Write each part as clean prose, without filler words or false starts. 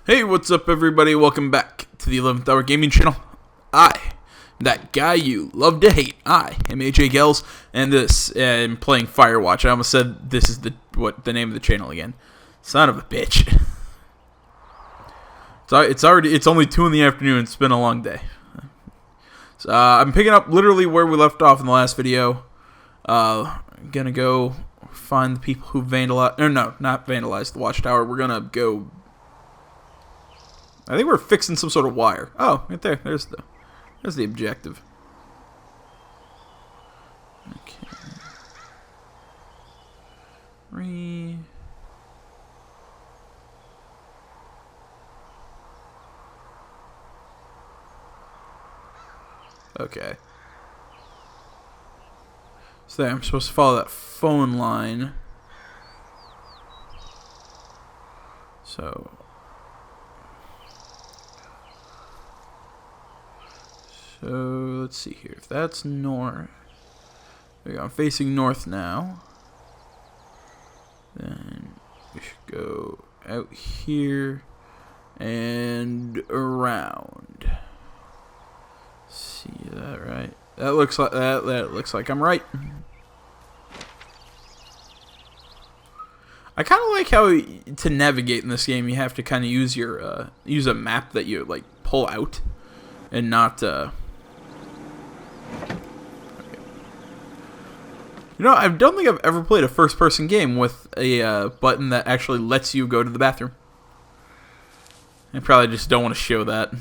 Hey, what's up everybody? Welcome back to the 11th Hour Gaming Channel. That guy you love to hate. I am AJ Gels, and this am playing Firewatch. I almost said this is the name of the channel again. Son of a bitch. It's only 2 in the afternoon. It's been a long day. So, I'm picking up literally where we left off in the last video. I'm gonna go find the people who vandalized. No, not vandalized the watchtower. We're gonna go. I think we're fixing some sort of wire. Oh, right there. There's the objective. Okay. Okay. So there, I'm supposed to follow that phone line. So let's see here. If that's north, there we go. I'm facing north now. Then we should go out here and around. See that right? That looks like that looks like I'm right. I kind of like how to navigate in this game you have to kind of use your use a map that you like pull out and not You know, I don't think I've ever played a first-person game with a button that actually lets you go to the bathroom. I probably just don't want to show that.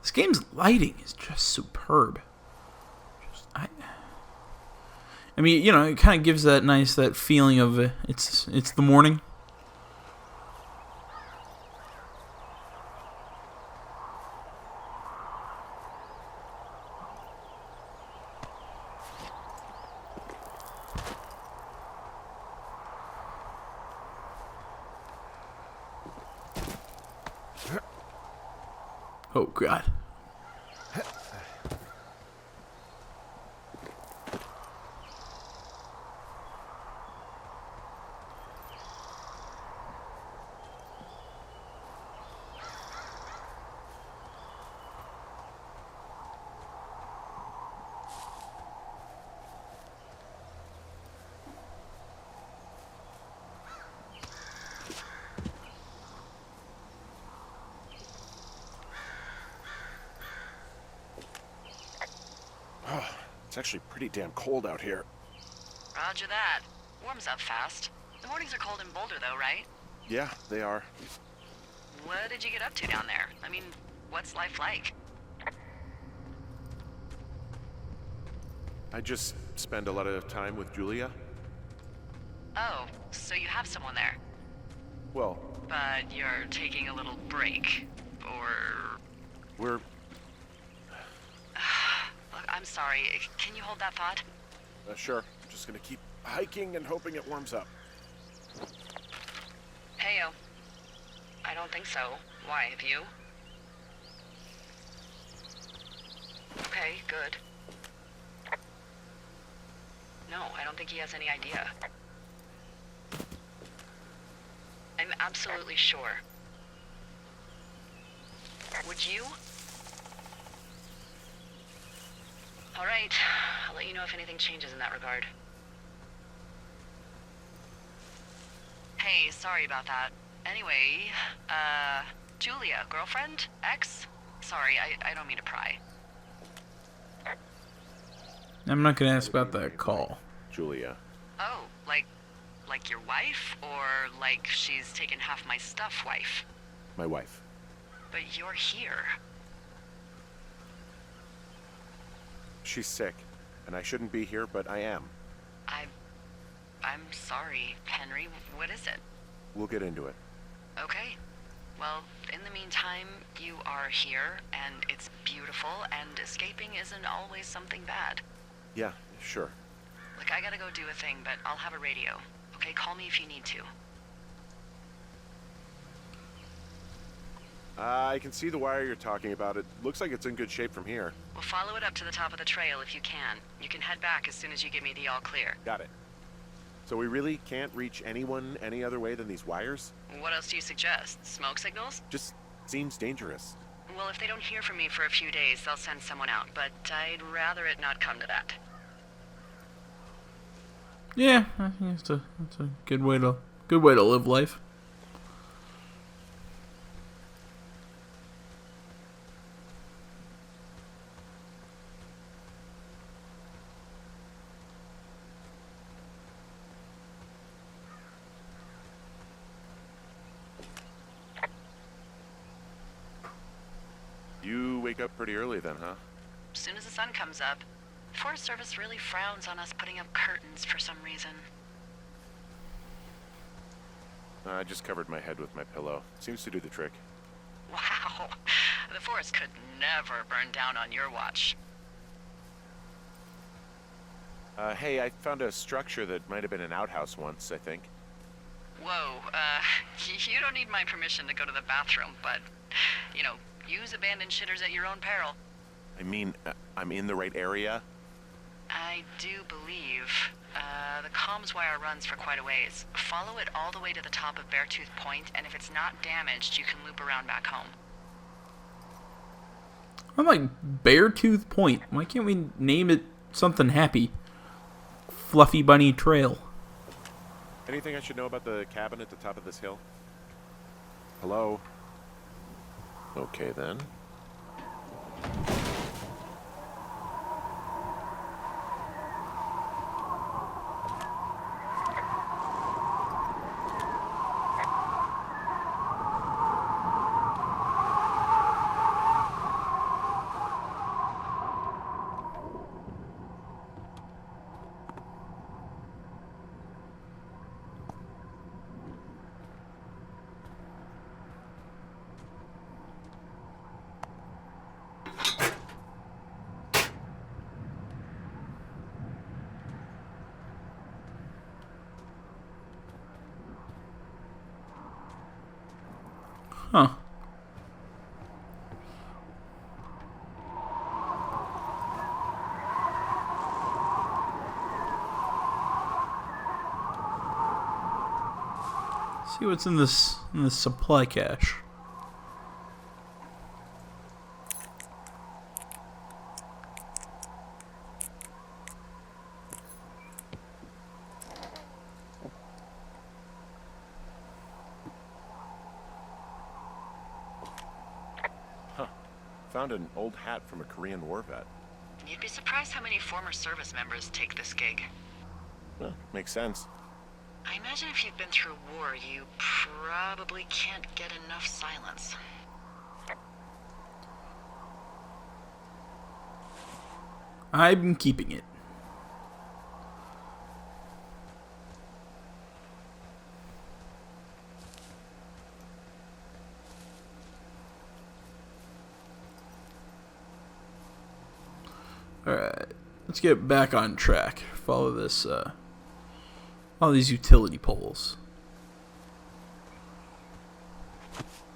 This game's lighting is just superb. I mean, you know, it kind of gives that feeling of it's the morning. Oh God. It's actually pretty damn cold out here. Roger that. Warms up fast. The mornings are cold in Boulder, though, right? Yeah, they are. What did you get up to down there? I mean, what's life like? I just spend a lot of time with Julia. Oh, so you have someone there. Well, But you're taking a little break. Or... we're... Look, I'm sorry. Can you hold that thought? Sure. Just gonna keep hiking and hoping it warms up. Heyo. I don't think so. Why, have you? Okay, good. No, I don't think he has any idea. I'm absolutely sure. Would you? All right. I'll let you know if anything changes in that regard. Hey, sorry about that. Anyway, Julia, girlfriend? Ex? Sorry, I don't mean to pry. I'm not gonna ask about that call. Julia. Oh, like your wife? Or like she's taken half my stuff wife? My wife. But you're here. She's sick, and I shouldn't be here, but I am. I'm sorry, Henry. What is it? We'll get into it. Okay. Well, in the meantime, you are here, and it's beautiful, and escaping isn't always something bad. Yeah, sure. Look, I gotta go do a thing, but I'll have a radio. Okay, call me if you need to. I can see the wire you're talking about. It looks like it's in good shape from here. We'll follow it up to the top of the trail if you can. You can head back as soon as you give me the all clear. Got it. So we really can't reach anyone any other way than these wires? What else do you suggest? Smoke signals? Just seems dangerous. Well, if they don't hear from me for a few days, they'll send someone out, but I'd rather it not come to that. Yeah, I think it's a good way to live life. You wake up pretty early then, huh? As soon as the sun comes up, the Forest Service really frowns on us putting up curtains for some reason. I just covered my head with my pillow. Seems to do the trick. Wow, the forest could never burn down on your watch. Hey, I found a structure that might have been an outhouse once, I think. Whoa, you don't need my permission to go to the bathroom, but, you know, use abandoned shitters at your own peril. I mean, I'm in the right area? I do believe. The comms wire runs for quite a ways. Follow it all the way to the top of Beartooth Point, and if it's not damaged, you can loop around back home. I'm like Beartooth Point. Why can't we name it something happy? Fluffy Bunny Trail. Anything I should know about the cabin at the top of this hill? Hello? Okay, then. Huh. See what's in this supply cache. Found an old hat from a Korean War vet. You'd be surprised how many former service members take this gig. Well, makes sense. I imagine if you've been through war, you probably can't get enough silence. I'm keeping it. Alright, let's get back on track. Follow this, all these utility poles.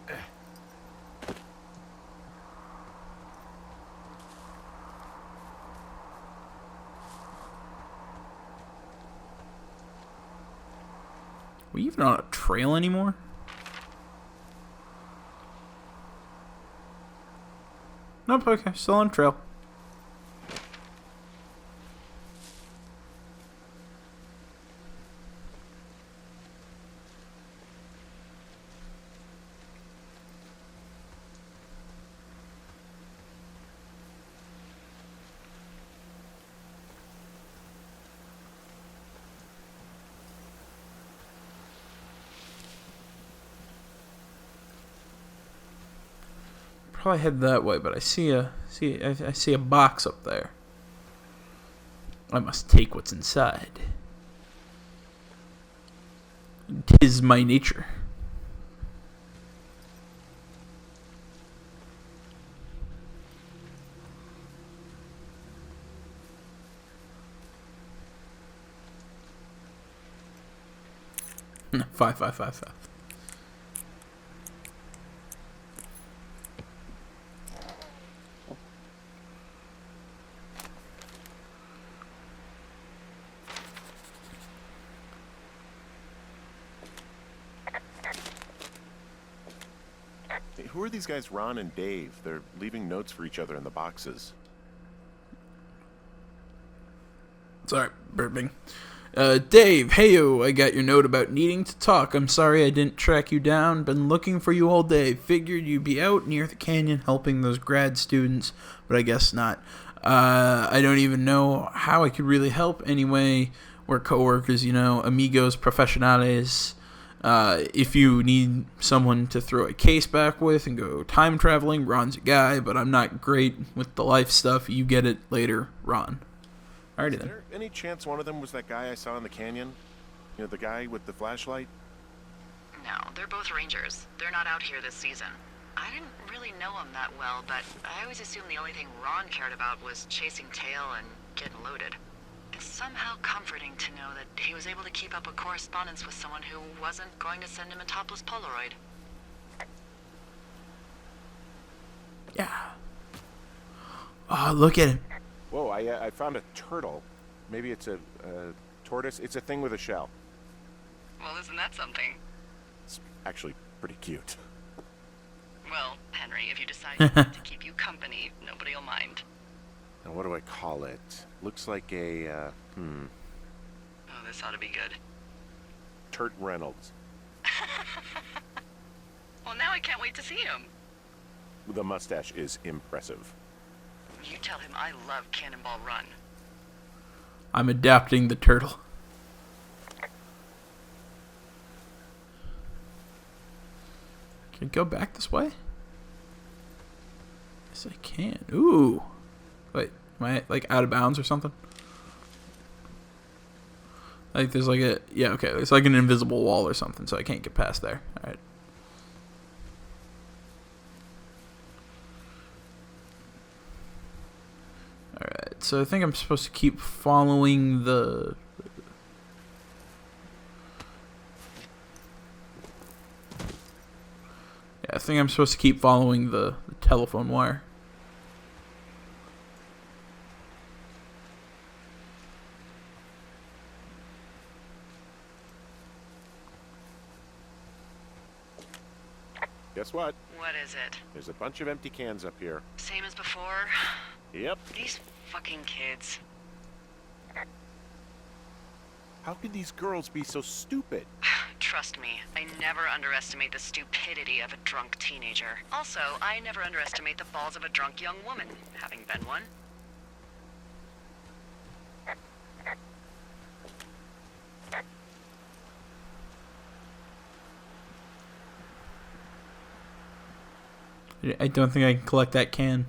Are we even on a trail anymore? Nope, okay, still on trail. Probably head that way, but I see a box up there. I must take what's inside. 'Tis my nature. Five, five, five, five. Hey, who are these guys, Ron and Dave? They're leaving notes for each other in the boxes. Sorry, burping. Dave, heyo, I got your note about needing to talk. I'm sorry I didn't track you down. Been looking for you all day. Figured you'd be out near the canyon helping those grad students, but I guess not. I don't even know how I could really help. Anyway, we're coworkers, you know, amigos, profesionales. If you need someone to throw a case back with and go time traveling, Ron's your guy, but I'm not great with the life stuff. You get it later, Ron. Alrighty Is then. there any chance one of them was that guy I saw in the canyon? You know, the guy with the flashlight? No, they're both rangers. They're not out here this season. I didn't really know him that well, but I always assumed the only thing Ron cared about was chasing tail and getting loaded. It's somehow comforting to know that he was able to keep up a correspondence with someone who wasn't going to send him a topless Polaroid. Yeah. Oh, look at him. Whoa, I found a turtle. Maybe it's a tortoise. It's a thing with a shell. Well, isn't that something? It's actually pretty cute. Well, Henry, if you decide to keep you company, nobody will mind. Now, what do I call it? Looks like a, Oh, this ought to be good. Turt Reynolds. Well, now I can't wait to see him. The mustache is impressive. You tell him I love Cannonball Run. I'm adapting the turtle. Can I go back this way? Yes, I can. Ooh. Wait, am I like out of bounds or something? Like there's like a okay. There's like an invisible wall or something, so I can't get past there. All right. All right. So I think I'm supposed to keep following the. Yeah, I think I'm supposed to keep following the telephone wire. Guess what? What is it? There's a bunch of empty cans up here. Same as before? Yep. These fucking kids. How could these girls be so stupid? Trust me, I never underestimate the stupidity of a drunk teenager. Also, I never underestimate the balls of a drunk young woman, having been one. I don't think I can collect that can.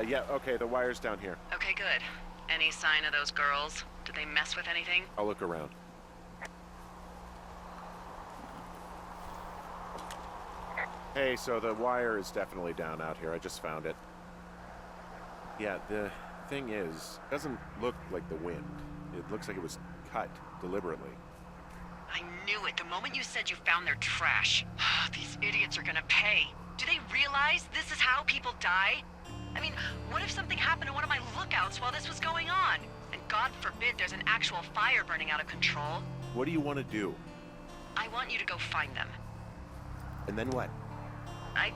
Yeah, okay, the wire's down here. Okay, good. Any sign of those girls? Did they mess with anything? I'll look around. Hey, so the wire is definitely down out here. I just found it. Yeah, the thing is, it doesn't look like the wind. It looks like it was cut deliberately. I knew it the moment you said you found their trash. These idiots are gonna pay. Do they realize this is how people die? I mean, what if something happened to one of my lookouts while this was going on? And God forbid there's an actual fire burning out of control. What do you want to do? I want you to go find them. And then what? I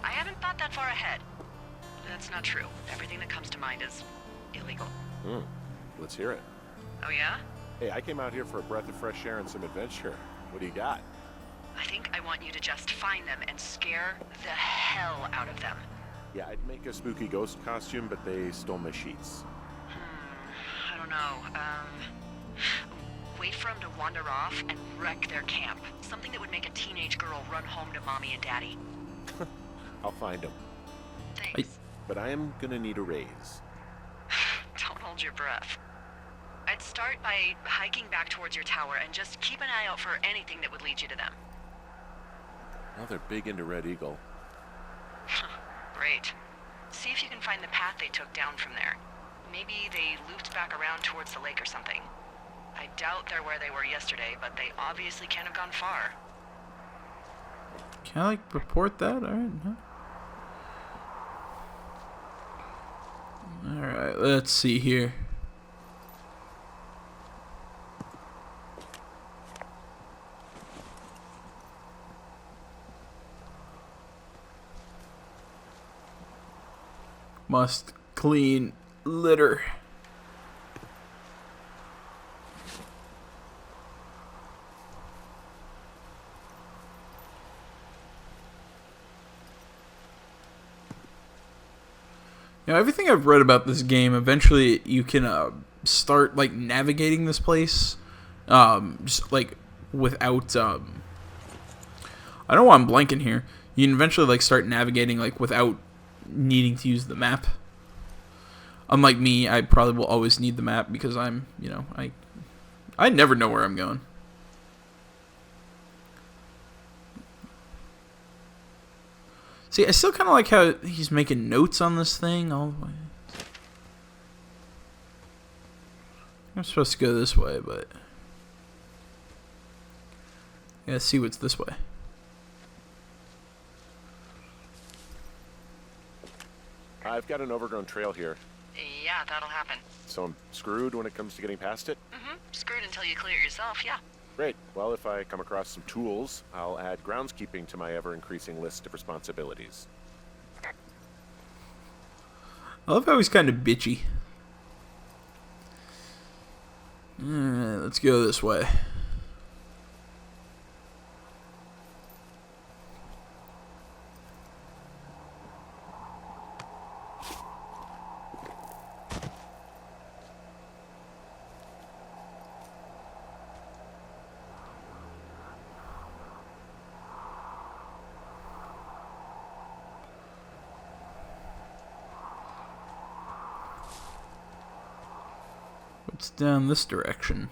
haven't thought that far ahead. That's not true. Everything that comes to mind is illegal. Let's hear it. Oh yeah? Hey, I came out here for a breath of fresh air and some adventure. What do you got? I think I want you to just find them and scare the hell out of them. Yeah, I'd make a spooky ghost costume, but they stole my sheets. I don't know. Wait for them to wander off and wreck their camp. Something that would make a teenage girl run home to mommy and daddy. I'll find them. Thanks. But I am gonna need a raise. Don't hold your breath. I'd Start by hiking back towards your tower and just keep an eye out for anything that would lead you to them. Well, they're big into Red Eagle. Great. See if you can find the path they took down from there. Maybe they looped back around towards the lake or something. I doubt they're where they were yesterday, but they obviously can't have gone far. Can I, like, report that? Alright, no. Alright, let's see here. Must clean litter. You know, everything I've read about this game, eventually you can start, like, navigating this place, just, like, without, I don't know why I'm blanking here. You can eventually, like, start navigating, like, without needing to use the map. Unlike me, I probably will always need the map because I'm, you know, I never know where I'm going. See, I still kind of like how he's making notes on this thing all the way. I'm supposed to go this way, but I gotta see what's this way. I've got an overgrown trail here, Yeah, that'll happen. so I'm screwed when it comes to getting past it. Screwed until you clear it yourself, yeah. Great. Well, if I come across some tools, I'll add groundskeeping to my ever-increasing list of responsibilities. I love how he's kind of bitchy. Alright, let's go this way. What's down this direction?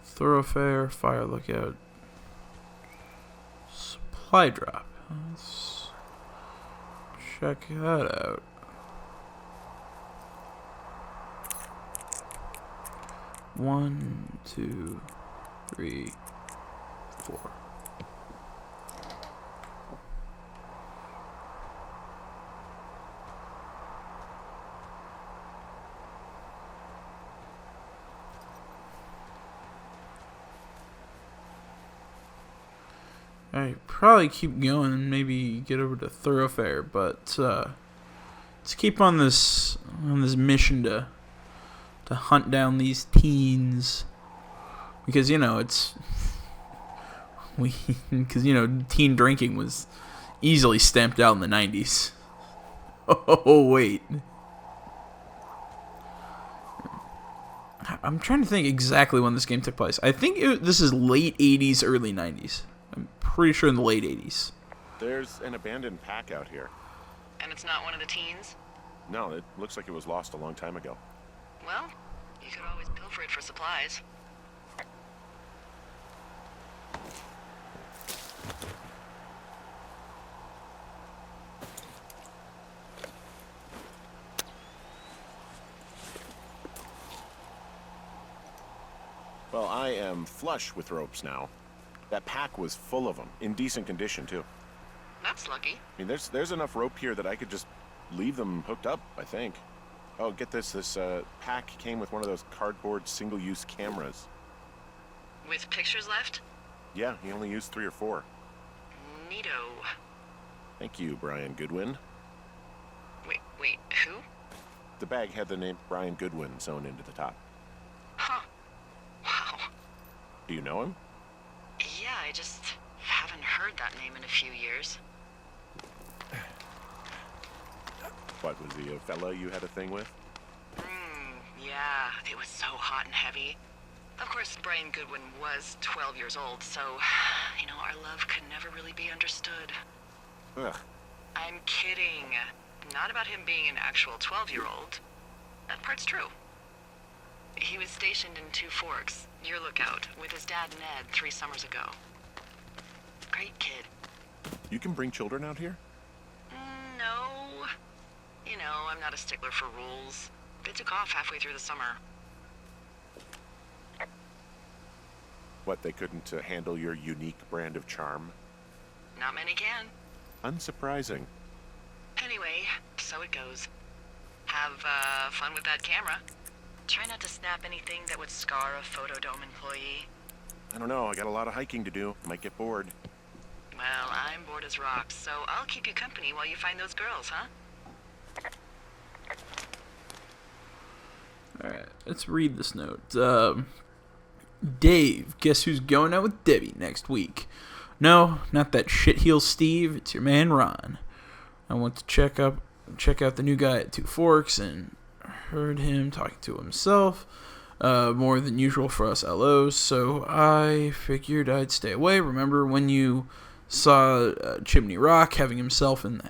Thoroughfare, fire lookout, supply drop. Let's check that out. One, two, three, four. I probably keep going and maybe get over to Thoroughfare, but let's keep on this mission to hunt down these teens, because you know teen drinking was easily stamped out in the 90s. Oh wait, I'm trying to think exactly when this game took place. I think this is late 80s, early 90s. I'm pretty sure in the late 80s. There's an abandoned pack out here. And it's not one of the teens? No, it looks like it was lost a long time ago. Well, you could always pilfer it for supplies. Well, I am flush with ropes now. That pack was full of them, in decent condition too. That's lucky. I mean, there's enough rope here that I could just leave them hooked up, I think. Oh, get this. This pack came with one of those cardboard single-use cameras. With pictures left? Yeah, he only used 3 or 4. Neato. Thank you, Brian Goodwin. Wait, who? The bag had the name Brian Goodwin sewn into the top. Huh. Wow. Do you know him? Yeah, I just haven't heard that name in a few years. What, was he a fella you had a thing with? Yeah, it was so hot and heavy. Of course, Brian Goodwin was 12 years old, so You know, our love could never really be understood. Ugh. I'm kidding. Not about him being an actual 12-year-old. That part's true. He was stationed in Two Forks, your lookout, with his dad Ned 3 summers ago. Great kid. You can bring children out here? No. You know, I'm not a stickler for rules. They took off halfway through the summer. What, they couldn't handle your unique brand of charm? Not many can. Unsurprising. Anyway, so it goes. Have fun with that camera. Try not to snap anything that would scar a Photodome employee. I don't know, I got a lot of hiking to do. Might get bored. Well, I'm bored as rocks, so I'll keep you company while you find those girls, huh? Alright, let's read this note. Dave, guess who's going out with Debbie next week? No, not that shitheel Steve, it's your man Ron. I want to check out the new guy at Two Forks and heard him talking to himself more than usual for us LOs, so I figured I'd stay away. Remember when you saw Chimney Rock having himself in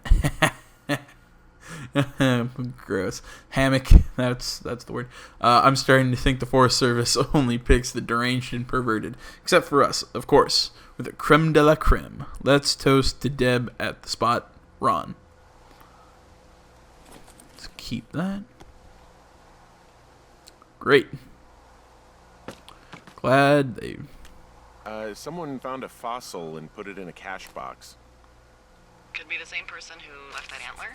gross hammock? That's the word. I'm starting to think the Forest Service only picks the deranged and perverted, except for us, of course, with a creme de la creme. Let's toast to Deb at the spot, Ron. Let's keep that. Great. Glad they... Someone found a fossil and put it in a cache box. Could be the same person who left that antler.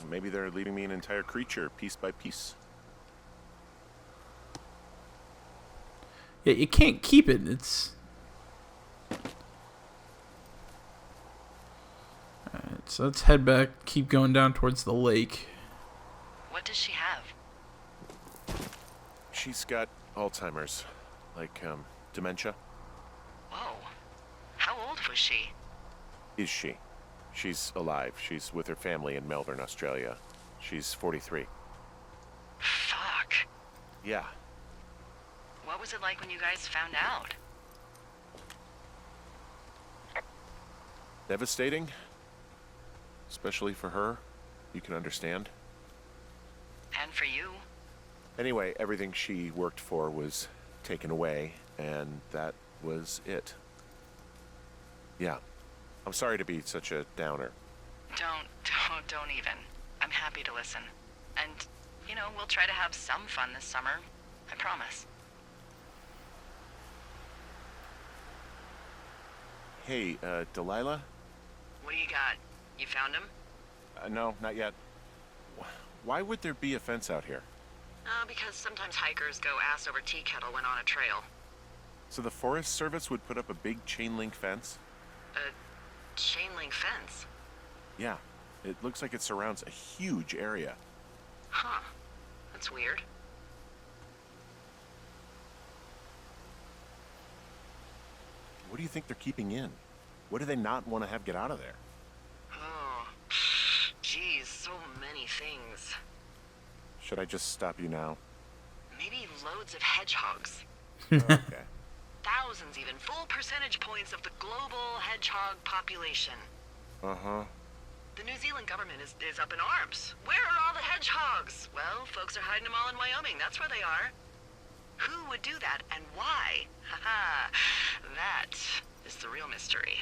Maybe they're leaving me an entire creature, piece by piece. Yeah, you can't keep it. It's... Alright, so let's head back, keep going down towards the lake. What does she have? She's got Alzheimer's. Like, dementia. Whoa. How old was she? Is she? She's alive. She's with her family in Melbourne, Australia. She's 43. Fuck. Yeah. What was it like when you guys found out? Devastating. Especially for her. You can understand. And for you? Anyway, everything she worked for was taken away, and that was it. Yeah. I'm sorry to be such a downer. Don't even. I'm happy to listen. And, you know, we'll try to have some fun this summer. I promise. Hey, Delilah? What do you got? You found him? No, not yet. Why would there be a fence out here? Because sometimes hikers go ass over tea kettle when on a trail. So the Forest Service would put up a big chain link fence? A chain link fence? Yeah. It looks like it surrounds a huge area. Huh. That's weird. What do you think they're keeping in? What do they not want to have get out of there? Oh. Geez, so many things. Should I just stop you now? Maybe loads of hedgehogs. Okay. Thousands even. Full percentage points of the global hedgehog population. Uh-huh. The New Zealand government is up in arms. Where are all the hedgehogs? Well, folks are hiding them all in Wyoming. That's where they are. Who would do that and why? Haha. That is the real mystery.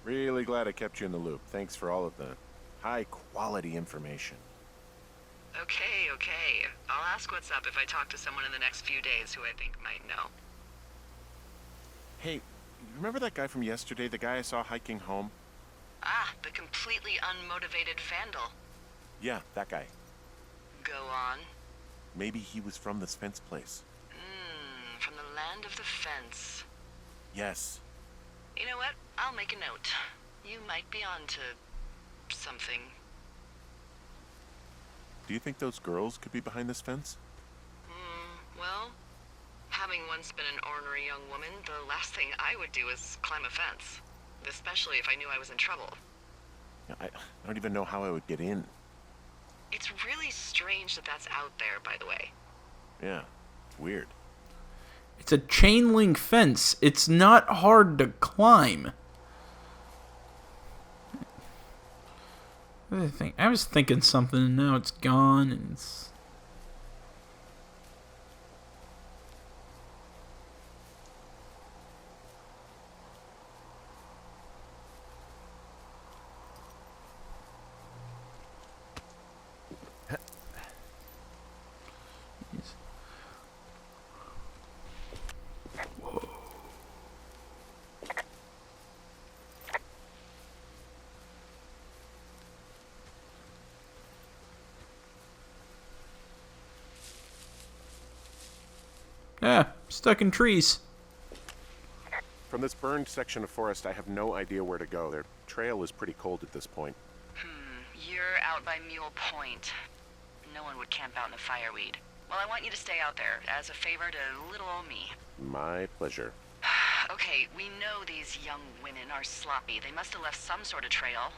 Really glad I kept you in the loop. Thanks for all of the high-quality information. Okay. I'll ask what's up if I talk to someone in the next few days who I think might know. Hey, remember that guy from yesterday, the guy I saw hiking home? Ah, the completely unmotivated vandal. Yeah, that guy. Go on. Maybe he was from this fence place. From the land of the fence. Yes. You know what? I'll make a note. You might be on to something. Do you think those girls could be behind this fence? Well, having once been an ornery young woman, the last thing I would do is climb a fence. Especially if I knew I was in trouble. I don't even know how I would get in. It's really strange that that's out there, by the way. Yeah, weird. It's a chain link fence. It's not hard to climb. I was thinking something, and now it's gone, and it's... Yeah, stuck in trees. From this burned section of forest, I have no idea where to go. Their trail is pretty cold at this point. You're out by Mule Point. No one would camp out in a fireweed. Well, I want you to stay out there as a favor to little old me. My pleasure. Okay, we know these young women are sloppy. They must have left some sort of trail.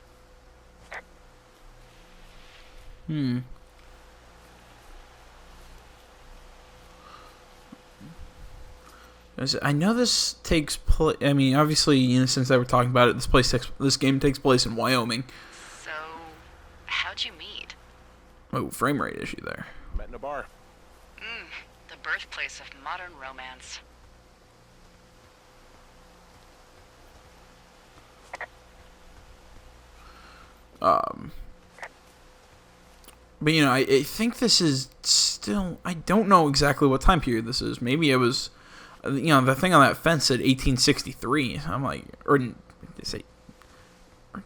I know this takes place. I mean, obviously, since I were talking about it, this game takes place in Wyoming. So, how'd you meet? Oh, frame rate issue there. Met in a bar. The birthplace of modern romance. But I think this is still. I don't know exactly what time period this is. Maybe it was. The thing on that fence said 1863. I'm like, or did they say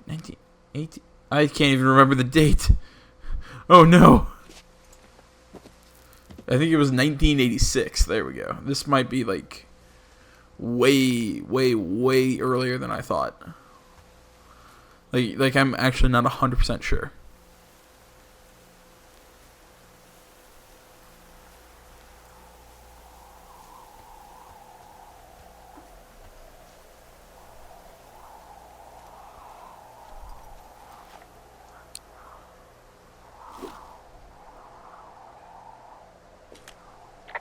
1918? I can't even remember the date. Oh no. I think it was 1986. There we go. This might be like way earlier than I thought. Like I'm actually not 100% sure.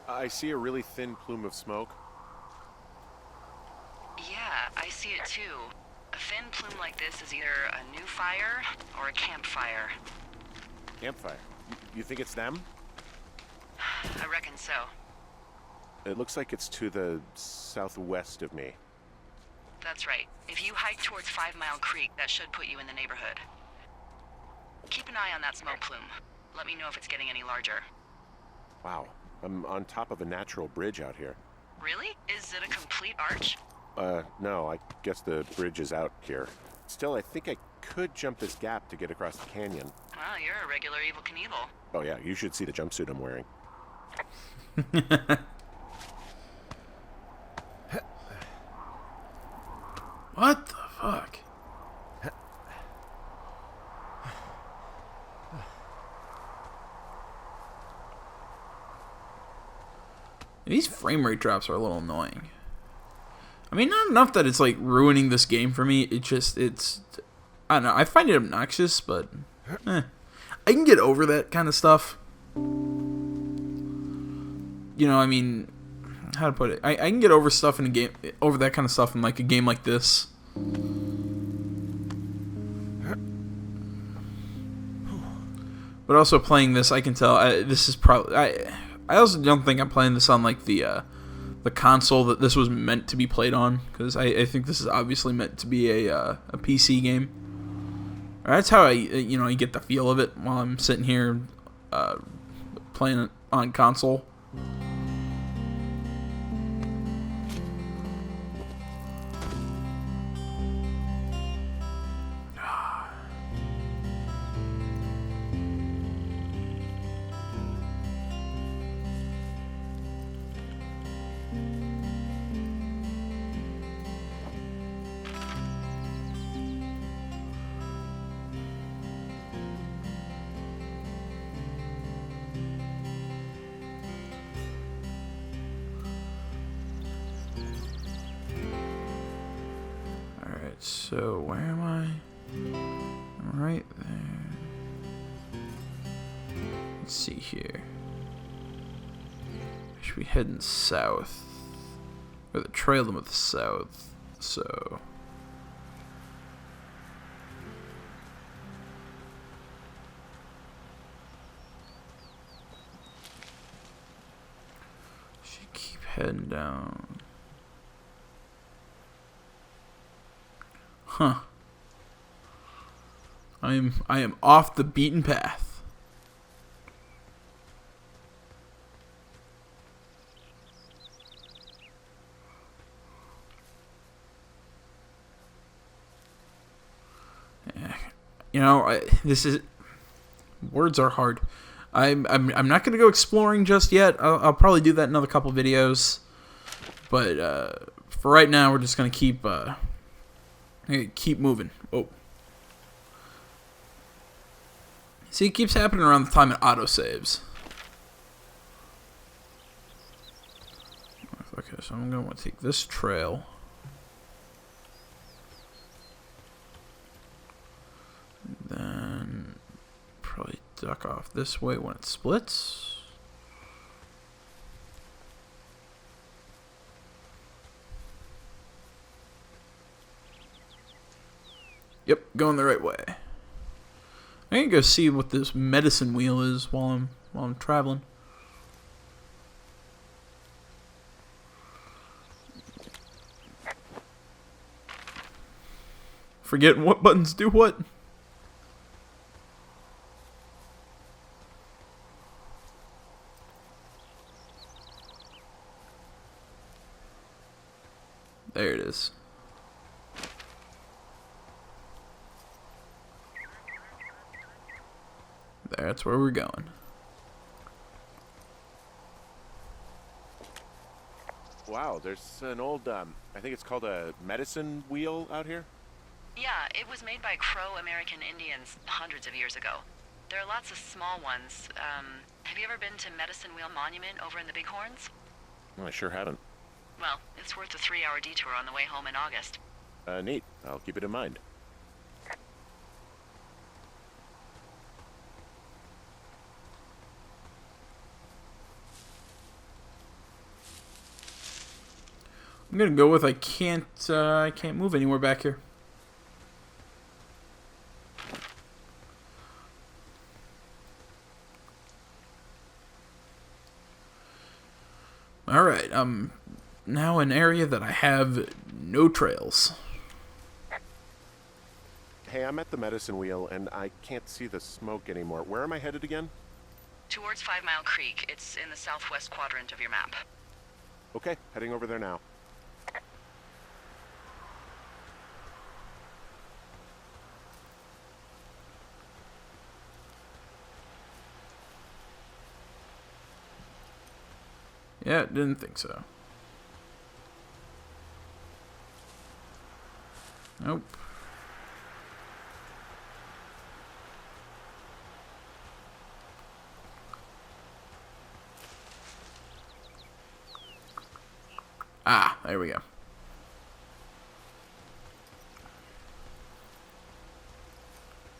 I see a really thin plume of smoke. Yeah, I see it too. A thin plume like this is either a new fire or a campfire. Campfire. You think it's them? I reckon so. It looks like it's to the southwest of me. That's right. If you hike towards 5 Mile Creek, that should put you in the neighborhood. Keep an eye on that smoke plume. Let me know if it's getting any larger. Wow. I'm on top of a natural bridge out here. Really? Is it a complete arch? No, I guess the bridge is out here. Still, I think I could jump this gap to get across the canyon. Well, you're a regular Evel Knievel. Oh yeah, you should see the jumpsuit I'm wearing. What the fuck? These frame rate drops are a little annoying. I mean, not enough that it's like ruining this game for me. It's I don't know. I find it obnoxious, but I can get over that kind of stuff. I mean, how to put it? I can get over stuff in a game, over that kind of stuff in like a game like this. But also playing this, I can tell this is probably. I also don't think I'm playing this on like the console that this was meant to be played on, because I think this is obviously meant to be a PC game. That's how I get the feel of it while I'm sitting here playing it on console. So, where am I? I'm right there. Let's see here. I should be heading south. Or the trail them with the south. So. Should keep heading down. Huh. I am off the beaten path. You know, words are hard. I'm not gonna go exploring just yet. I'll probably do that in another couple videos. But for right now, we're just gonna keep moving. Oh, see, it keeps happening around the time it autosaves. Okay, so I'm gonna want to take this trail. Then probably duck off this way when it splits. Yep, going the right way. I'm gonna go see what this medicine wheel is while I'm traveling. Forgetting what buttons do what. There it is. That's where we're going. Wow, there's an old, I think it's called a medicine wheel out here. Yeah, it was made by Crow American Indians hundreds of years ago. There are lots of small ones. Have you ever been to Medicine Wheel Monument over in the Bighorns? Well, I sure haven't. Well, it's worth a 3-hour detour on the way home in August. Neat. I'll keep it in mind. I'm gonna go with I can't move anywhere back here. Alright, now an area that I have no trails. Hey, I'm at the medicine wheel, and I can't see the smoke anymore. Where am I headed again? Towards 5 Mile Creek. It's in the southwest quadrant of your map. Okay, heading over there now. Yeah, didn't think so. Nope. Ah, there we go.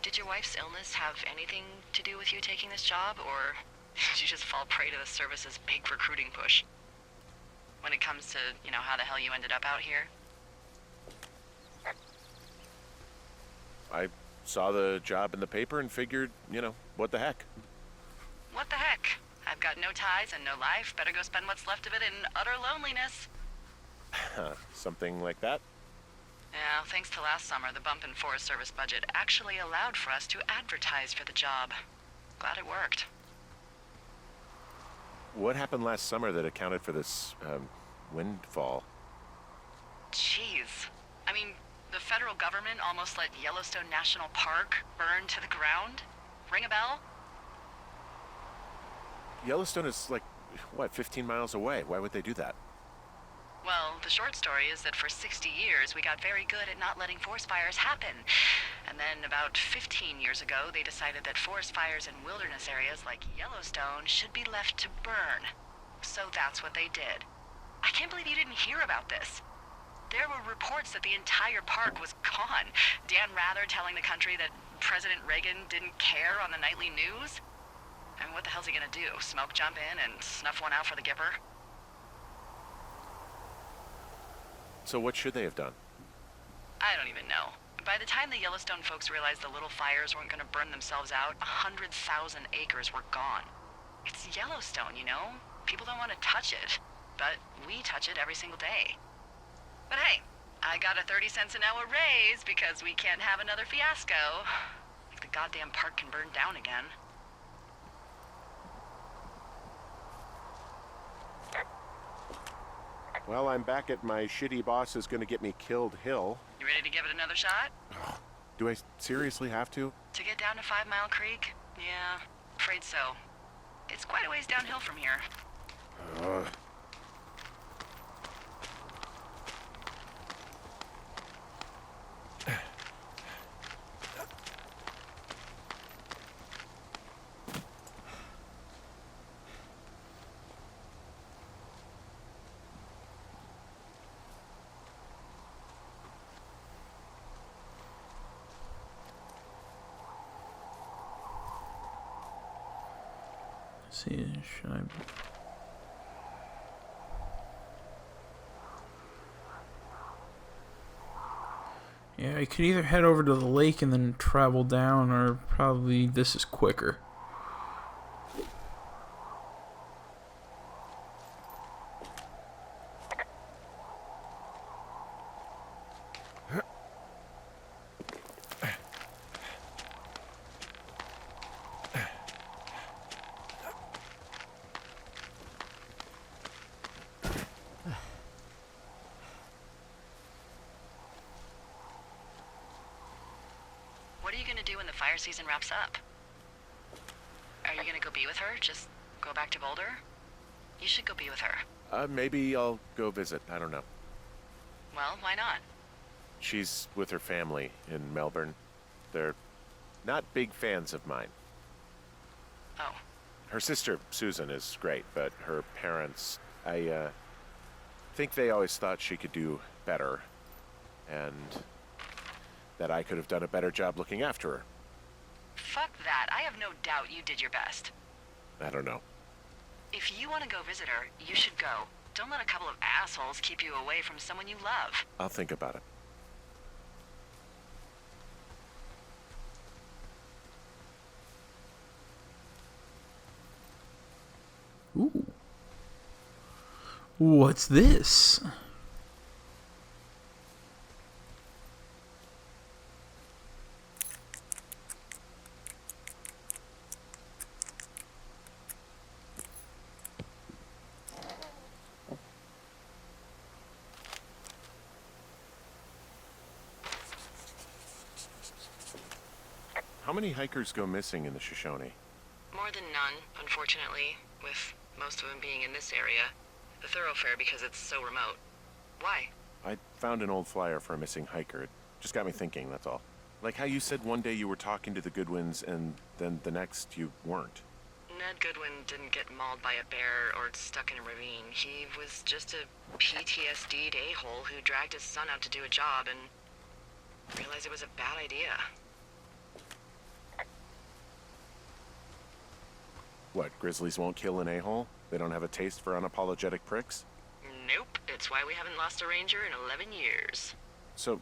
Did your wife's illness have anything to do with you taking this job, or did you just fall prey to the service's big recruiting push? When it comes to, you know, how the hell you ended up out here? I saw the job in the paper and figured, you know, what the heck. What the heck? I've got no ties and no life. Better go spend what's left of it in utter loneliness. Something like that? Yeah, thanks to last summer, the bump in Forest Service budget actually allowed for us to advertise for the job. Glad it worked. What happened last summer that accounted for this, windfall? Jeez. I mean, the federal government almost let Yellowstone National Park burn to the ground? Ring a bell? Yellowstone is like, what, 15 miles away? Why would they do that? Well, the short story is that for 60 years, we got very good at not letting forest fires happen. And then about 15 years ago, they decided that forest fires in wilderness areas like Yellowstone should be left to burn. So that's what they did. I can't believe you didn't hear about this. There were reports that the entire park was gone. Dan Rather telling the country that President Reagan didn't care on the nightly news. I mean, what the hell's he gonna do? Smoke jump in and snuff one out for the Gipper? So what should they have done? I don't even know. By the time the Yellowstone folks realized the little fires weren't going to burn themselves out, 100,000 acres were gone. It's Yellowstone, you know? People don't want to touch it. But we touch it every single day. But hey, I got a 30 cents an hour raise because we can't have another fiasco. Like the goddamn park can burn down again. Well, I'm back at my shitty boss is gonna get me killed hill. You ready to give it another shot? Do I seriously have to? To get down to 5 Mile Creek? Yeah, afraid so. It's quite a ways downhill from here. See, should I? Yeah, I could either head over to the lake and then travel down, or probably this is quicker. What are you gonna do when the fire season wraps up? Are you gonna go be with her? Just go back to Boulder? You should go be with her. Maybe I'll go visit. I don't know. Well, why not? She's with her family in Melbourne. They're not big fans of mine. Oh. Her sister, Susan, is great, but her parents, I think they always thought she could do better, and that I could have done a better job looking after her. Fuck that. I have no doubt you did your best. I don't know. If you want to go visit her, you should go. Don't let a couple of assholes keep you away from someone you love. I'll think about it. Ooh. What's this? How many hikers go missing in the Shoshone? More than none, unfortunately, with most of them being in this area. The thoroughfare because it's so remote. Why? I found an old flyer for a missing hiker. It just got me thinking, that's all. Like how you said one day you were talking to the Goodwins and then the next you weren't. Ned Goodwin didn't get mauled by a bear or stuck in a ravine. He was just a PTSD'd a-hole who dragged his son out to do a job and realized it was a bad idea. What, grizzlies won't kill an a-hole? They don't have a taste for unapologetic pricks? Nope, it's why we haven't lost a ranger in 11 years. So,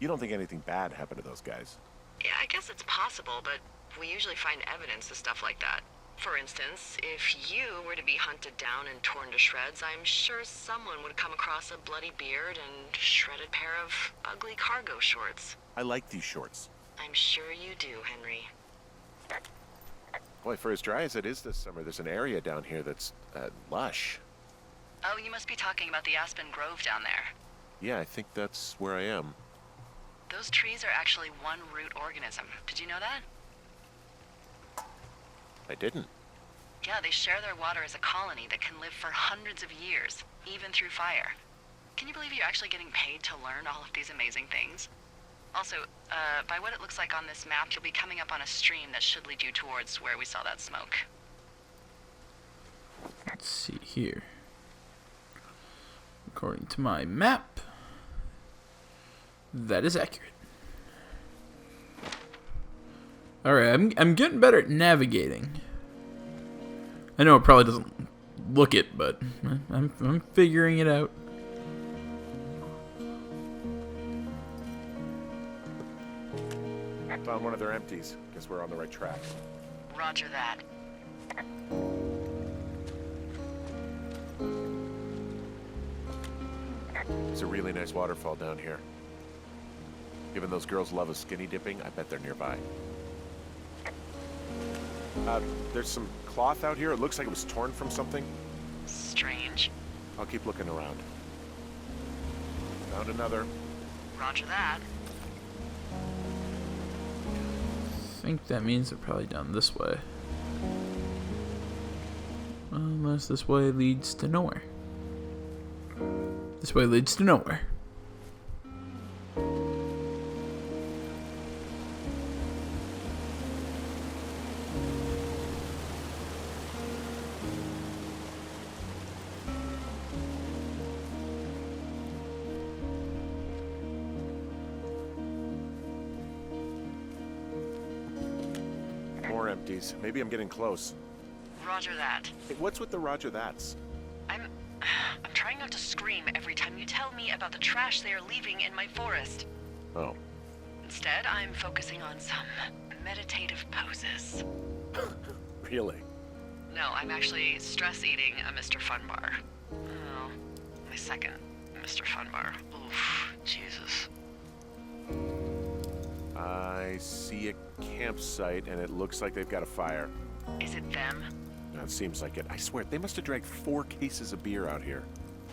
you don't think anything bad happened to those guys? Yeah, I guess it's possible, but we usually find evidence of stuff like that. For instance, if you were to be hunted down and torn to shreds, I'm sure someone would come across a bloody beard and shredded pair of ugly cargo shorts. I like these shorts. I'm sure you do, Henry. Boy, for as dry as it is this summer, there's an area down here that's, lush. Oh, you must be talking about the Aspen Grove down there. Yeah, I think that's where I am. Those trees are actually one root organism. Did you know that? I didn't. Yeah, they share their water as a colony that can live for hundreds of years, even through fire. Can you believe you're actually getting paid to learn all of these amazing things? Also, by what it looks like on this map, you'll be coming up on a stream that should lead you towards where we saw that smoke. Let's see here. According to my map, that is accurate. Alright, I'm getting better at navigating. I know it probably doesn't look it, but I'm figuring it out. Found one of their empties. Guess we're on the right track. Roger that. There's a really nice waterfall down here. Given those girls love a skinny dipping, I bet they're nearby. There's some cloth out here. It looks like it was torn from something. Strange. I'll keep looking around. Found another. Roger that. I think that means they're probably down this way. Unless this way leads to nowhere. This way leads to nowhere. More empties. Maybe I'm getting close. Roger that. Hey, what's with the Roger that's? I'm trying not to scream every time you tell me about the trash they are leaving in my forest. Oh. Instead, I'm focusing on some meditative poses. Really? No, I'm actually stress eating a Mr. Funbar. Oh, my second Mr. Funbar. Oof, Jesus. I see a campsite, and it looks like they've got a fire. Is it them? It seems like it. I swear, they must have dragged 4 cases of beer out here.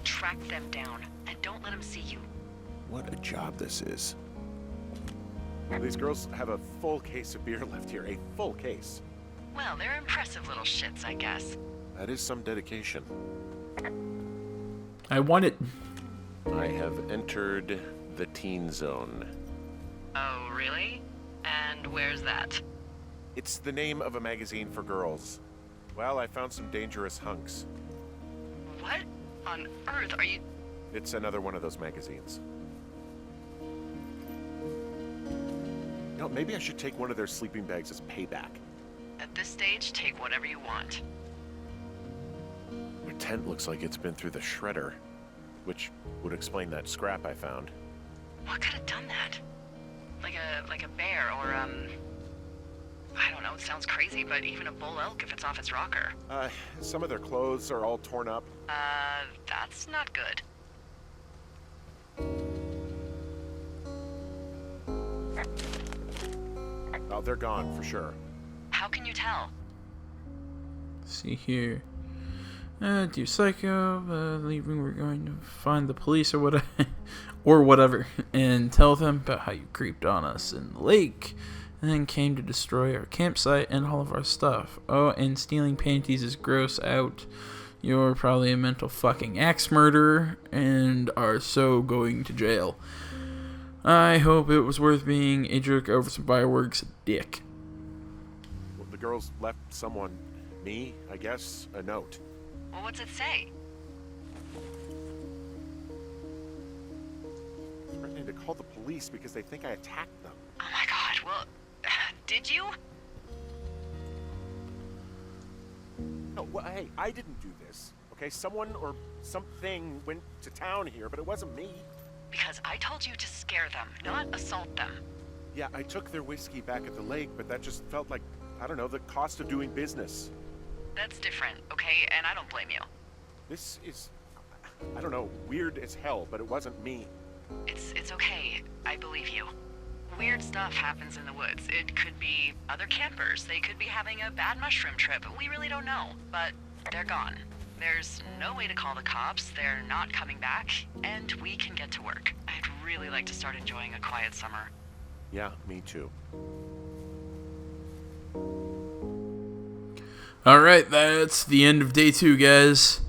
Track them down, and don't let them see you. What a job this is. These girls have a full case of beer left here. A full case. Well, they're impressive little shits, I guess. That is some dedication. I want it. I have entered the teen zone. Oh, really? And where's that? It's the name of a magazine for girls. Well, I found some dangerous hunks. What on earth are you... It's another one of those magazines. You know, maybe I should take one of their sleeping bags as payback. At this stage, take whatever you want. Their tent looks like it's been through the shredder, which would explain that scrap I found. What could have done that? Like a bear or, I don't know, it sounds crazy, but even a bull elk if it's off its rocker. Some of their clothes are all torn up. That's not good. Oh, they're gone for sure. How can you tell? See here. Dear Psycho, leaving, we're going to find the police or whatever, or whatever, and tell them about how you creeped on us in the lake, and then came to destroy our campsite and all of our stuff. Oh, and stealing panties is gross out. You're probably a mental fucking axe murderer, and are so going to jail. I hope it was worth being a jerk over some fireworks, dick. Well, the girls left someone, me, I guess, a note. Well, what's it say? Threatening to call the police because they think I attacked them. Oh my god, well, did you? No, well, hey, I didn't do this. Okay, someone or something went to town here, but it wasn't me. Because I told you to scare them, not assault them. Yeah, I took their whiskey back at the lake, but that just felt like, I don't know, the cost of doing business. That's different, okay? And I don't blame you. This is, I don't know, weird as hell, but it wasn't me. It's okay. I believe you. Weird stuff happens in the woods. It could be other campers. They could be having a bad mushroom trip. We really don't know. But they're gone. There's no way to call the cops. They're not coming back. And we can get to work. I'd really like to start enjoying a quiet summer. Yeah, me too. Alright, that's the end of day 2, guys.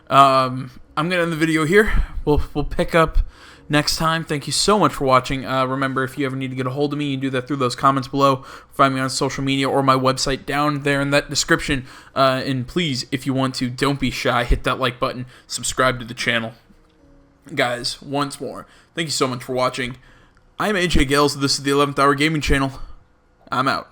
I'm gonna end the video here. We'll pick up next time. Thank you so much for watching. Remember, if you ever need to get a hold of me, you can do that through those comments below. Find me on social media or my website down there in that description. And please, if you want to, don't be shy. Hit that like button. Subscribe to the channel. Guys, once more, thank you so much for watching. I'm AJ Gales. This is the 11th Hour Gaming Channel. I'm out.